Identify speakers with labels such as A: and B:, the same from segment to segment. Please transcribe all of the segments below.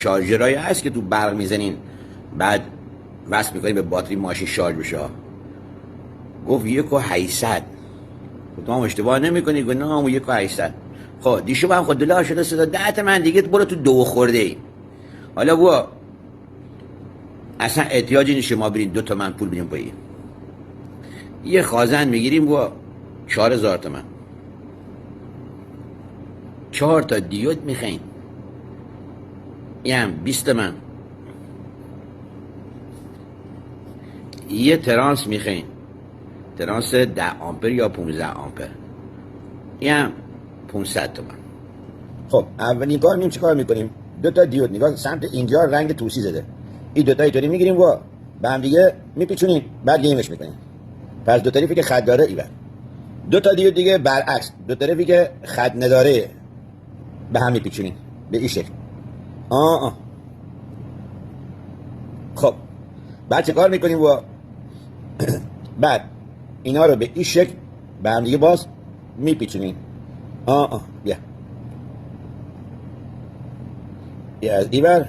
A: شارژرایی هست که تو برق میزنین بعد وصل میکنین به باتری ماشین شارژ بشه. گفت 1,800. تو هم اشتباه نمیکنی؟ گفت نه 1,800. خب دیشو هم خود دلار شده 310 تومن دیگه، برو تو 2 خورده ای. حالا بوا اصلا احتیاجی نیست شما برین 2 تومن پول بدین پایی. یه خازن میگیریم بوا 4,000 تومن. 4 تا دیود میخواین یه هم 20 تومن. یه ترانس میخواین، ترانس 10 آمپر یا 15 آمپر، یه هم 500 تومن. خب اولین کار چی کار میکنیم؟ 2 تا دیود نگاه سمت اینجا رنگ توسی زده، این 2 تا اینطوری میگیریم و به هم دیگه میپیچونیم، بعد لیمش میکنیم. پس 2 طرفی که خط داره ایول، 2 تا دیود دیگه برعکس 2 طرفی که خط نداره به هم میپیچونیم به این شکل. خب بعد چه کار میکنیم و بعد اینا رو به این شکل به هم دیگه باز میپیچونیم. بیا از این بر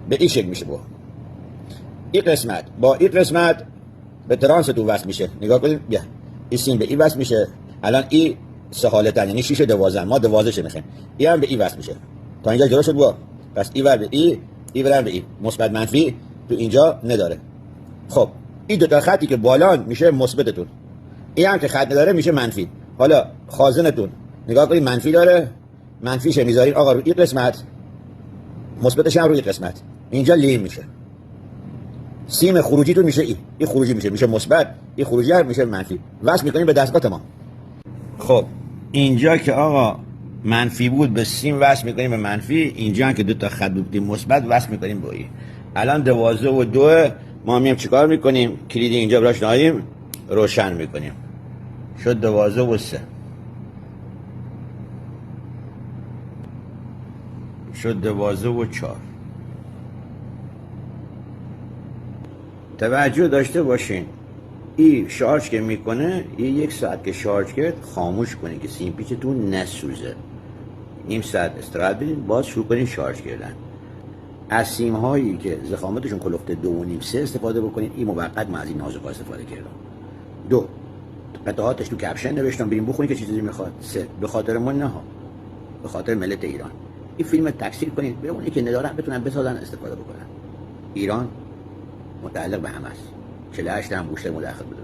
A: به این شکل میشه. با این قسمت با این قسمت به ترانستون وصل میشه. نگاه کنید بیا این سیم به این وصل میشه. الان این 3 حالتن یعنی 6 12، ما 12 شه میخوایم. این هم به این وصل میشه. تا اینجا درست شد با. پس این ور به این ور به این، مثبت منفی تو اینجا نداره. خب این 2 تا خطی که بالان میشه مثبتتون، این هم که خط نداره میشه منفی. حالا خازنتون نگاه کنید منفی داره، منفیشه میذارین آقا رو این قسمت، مثبتش هم روی قسمت، اینجا لیم میشه. سیم خروجیتون میشه این خروجی میشه مثبت، این خروجی هم میشه منفی. وصل میکنیم به دستگاه تمام. خب اینجا که آقا منفی بود به سیم وصل میکنیم به منفی، اینجا هم که 2 تا خط بود مثبت وصل میکنیم به این. الان 12 و 2 ما میام چیکار میکنیم؟ کلید اینجا براش نهادیم روشن میکنیم، شد 12 و 3 شد 12 و 4. توجه داشته باشین این شارژ که میکنه این 1 ساعت که شارژ کرد خاموش کنین که سیم پیچتون نسوزه. نیم ساعت استراحت بدین باز شروع کنین شارژ کردن. از سیم هایی که ضخامتشون کلفت 2.5 3 استفاده بکنین. این موقت من از این نازک استفاده کردم. 2 قطعاتش تو کپشن نوشتم بریم بخونید که چیزی میخواد. 3 به خاطر ما نه ها، به خاطر ملت ایران. این فیلم تکثیر کنید به اونی که ندارن بتونن بسازن استفاده بکنن. ایران متعلق به همه است. 48 هم گوشه مداخل بده.